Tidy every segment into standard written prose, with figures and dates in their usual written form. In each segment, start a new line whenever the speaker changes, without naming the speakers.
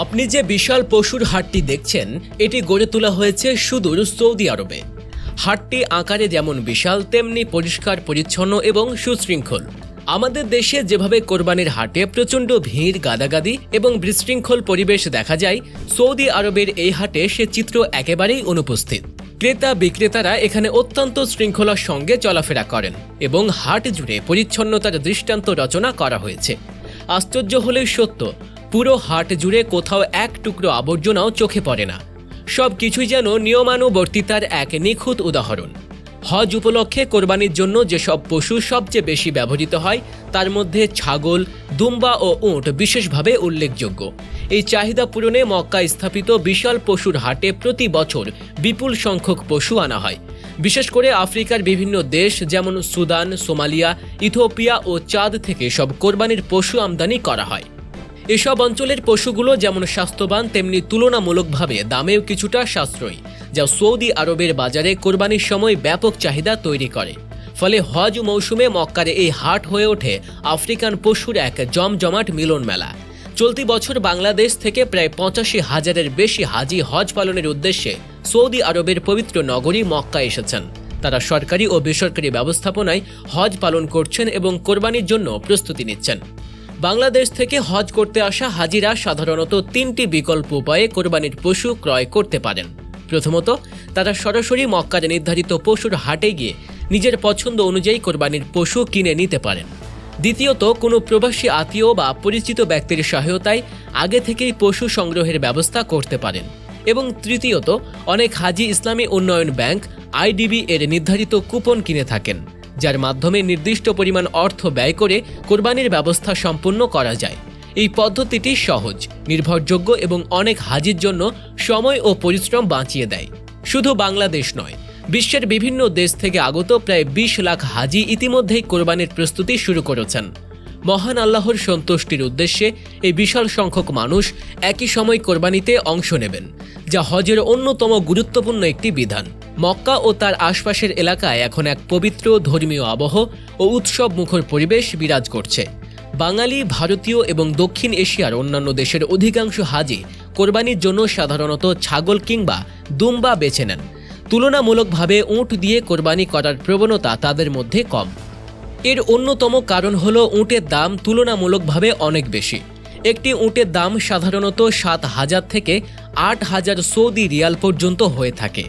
আপনি যে বিশাল পশুর হাটটি দেখছেন এটি গড়ে তোলা হয়েছে সুদূর সৌদি আরবে। হাটটি আকারে যেমন বিশাল তেমনি পরিষ্কার পরিচ্ছন্ন এবং সুশৃঙ্খল। আমাদের দেশে যেভাবে কোরবানির হাটে প্রচণ্ড ভিড়, গাদাগাদি এবং বিশৃঙ্খল পরিবেশ দেখা যায়, সৌদি আরবের এই হাটে সে চিত্র একেবারেই অনুপস্থিত। ক্রেতা বিক্রেতারা এখানে অত্যন্ত শৃঙ্খলার সঙ্গে চলাফেরা করেন এবং হাট জুড়ে পরিচ্ছন্নতার দৃষ্টান্ত রচনা করা হয়েছে। আশ্চর্য হলেও সত্য, পুরো হাট জুড়ে কোথাও এক টুকরো আবর্জনাও চোখে পড়ে না। সব কিছুই যেন নিয়মানুবর্তিতার এক নিখুঁত উদাহরণ। হজ উপলক্ষে কোরবানির জন্য যেসব পশু সবচেয়ে বেশি ব্যবহৃত হয় তার মধ্যে ছাগল, দুম্বা ও উট বিশেষভাবে উল্লেখযোগ্য। এই চাহিদা পূরণে মক্কা স্থাপিত বিশাল পশুর হাটে প্রতি বছর বিপুল সংখ্যক পশু আনা হয়। বিশেষ করে আফ্রিকার বিভিন্ন দেশ যেমন সুদান, সোমালিয়া, ইথিওপিয়া ও চাঁদ থেকে সব কোরবানির পশু আমদানি করা হয়। এসব অঞ্চলের পশুগুলো যেমন স্বাস্থ্যবান তেমনি তুলনামূলকভাবে দামেও কিছুটা সাশ্রয়ী, যা সৌদি আরবের বাজারে কোরবানির সময় ব্যাপক চাহিদা তৈরি করে। ফলে হজ মৌসুমে মক্কার এই হাট হয়ে ওঠে আফ্রিকান পশুর এক জমজমাট মিলন মেলা। চলতি বছর বাংলাদেশ থেকে প্রায় ৮৫,০০০-এর বেশি হাজি হজ পালনের উদ্দেশ্যে সৌদি আরবের পবিত্র নগরী মক্কা এসেছেন। তারা সরকারি ও বেসরকারি ব্যবস্থাপনায় হজ পালন করছেন এবং কোরবানির জন্য প্রস্তুতি নিচ্ছেন। বাংলাদেশ থেকে হজ করতে আসা হাজিরা সাধারণত ৩টি বিকল্প উপায়ে কোরবানির পশু ক্রয় করতে পারেন। প্রথমত, তারা সরাসরি মক্কার নির্ধারিত পশুর হাটে গিয়ে নিজের পছন্দ অনুযায়ী কোরবানির পশু কিনে নিতে পারেন। দ্বিতীয়ত, কোনো প্রবাসী আত্মীয় বা পরিচিত ব্যক্তির সহায়তায় আগে থেকেই পশু সংগ্রহের ব্যবস্থা করতে পারেন। এবং তৃতীয়ত, অনেক হাজি ইসলামী উন্নয়ন ব্যাংক IDB এর নির্ধারিত কুপন কিনে থাকেন, যার মাধ্যমে নির্দিষ্ট পরিমাণ অর্থ ব্যয় করে কোরবানির ব্যবস্থা সম্পন্ন করা যায়। এই পদ্ধতিটি সহজ, নির্ভরযোগ্য এবং অনেক হাজির জন্য সময় ও পরিশ্রম বাঁচিয়ে দেয়। শুধু বাংলাদেশ নয়, বিশ্বের বিভিন্ন দেশ থেকে আগত প্রায় ২০ লাখ হাজি ইতিমধ্যেই কোরবানির প্রস্তুতি শুরু করেছেন। মহান আল্লাহর সন্তুষ্টির উদ্দেশ্যে এই বিশাল সংখ্যক মানুষ একই সময় কোরবানিতে অংশ নেবেন, যা হজের অন্যতম গুরুত্বপূর্ণ একটি বিধান। মক্কা ও তার আশপাশের এলাকায় এখন এক পবিত্র ধর্মীয় আবহ ও উৎসব মুখর পরিবেশ বিরাজ করছে। বাঙালি, ভারতীয় এবং দক্ষিণ এশিয়ার অন্যান্য দেশের অধিকাংশ হাজি কোরবানির জন্য সাধারণত ছাগল কিংবা দুম্বা বেছে নেন। তুলনামূলকভাবে উট দিয়ে কোরবানি করার প্রবণতা তাদের মধ্যে কম। এর অন্যতম কারণ হল উটের দাম তুলনামূলকভাবে অনেক বেশি। একটি উটের দাম সাধারণত ৭,০০০ থেকে ৮,০০০ সৌদি রিয়াল পর্যন্ত হয়ে থাকে,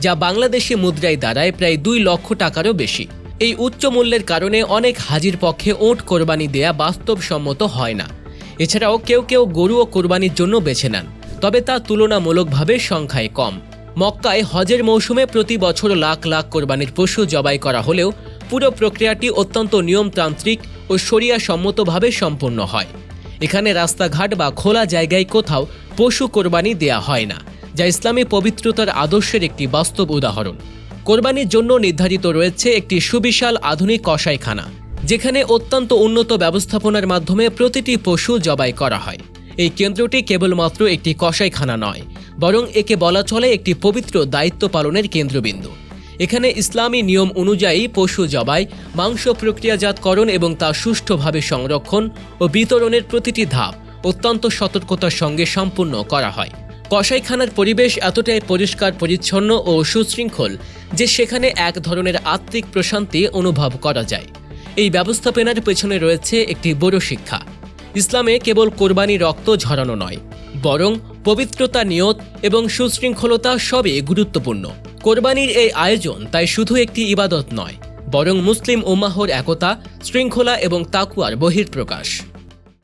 যা বাংলাদেশি মুদ্রায় দাঁড়ায় প্রায় ২ লক্ষ টাকারও বেশি। এই উচ্চ মূল্যের কারণে অনেক হাজির পক্ষে উট কোরবানি দেয়া বাস্তবসম্মত হয় না। এছাড়াও কেউ কেউ গরুও কোরবানির জন্য বেছে নেন, তবে তা তুলনামূলকভাবে সংখ্যায় কম। মক্কায় হজের মৌসুমে প্রতি বছর লাখ লাখ কোরবানির পশু জবাই করা হলেও পুরো প্রক্রিয়াটি অত্যন্ত নিয়মতান্ত্রিক ও শরিয়া সম্মতভাবে সম্পন্ন হয়। এখানে রাস্তাঘাট বা খোলা জায়গায় কোথাও পশু কোরবানি দেয়া হয় না, যা ইসলামী পবিত্রতার আদর্শের একটি বাস্তব উদাহরণ। কোরবানির জন্য নির্ধারিত রয়েছে একটি সুবিশাল আধুনিক কসাইখানা, যেখানে অত্যন্ত উন্নত ব্যবস্থাপনার মাধ্যমে প্রতিটি পশু জবাই করা হয়। এই কেন্দ্রটি কেবলমাত্র একটি কসাইখানা নয়, বরং একে বলা চলে একটি পবিত্র দায়িত্ব পালনের কেন্দ্রবিন্দু। এখানে ইসলামী নিয়ম অনুযায়ী পশু জবাই, মাংস প্রক্রিয়াজাতকরণ এবং তা সুষ্ঠুভাবে সংরক্ষণ ও বিতরণের প্রতিটি ধাপ অত্যন্ত সতর্কতার সঙ্গে সম্পূর্ণ করা হয়। কসাইখানার পরিবেশ এতটাই পরিষ্কার পরিচ্ছন্ন ও সুশৃঙ্খল যে সেখানে এক ধরনের আত্মিক প্রশান্তি অনুভব করা যায়। এই ব্যবস্থাপনার পেছনে রয়েছে একটি বড় শিক্ষা। ইসলামে কেবল কোরবানি রক্ত ঝরানো নয়, বরং পবিত্রতা, নিয়ত এবং সুশৃঙ্খলতা সবই গুরুত্বপূর্ণ। কোরবানির এই আয়োজন তাই শুধু একটি ইবাদত নয়, বরং মুসলিম উম্মাহর একতা, শৃঙ্খলা এবং তাকওয়ার বহিঃপ্রকাশ।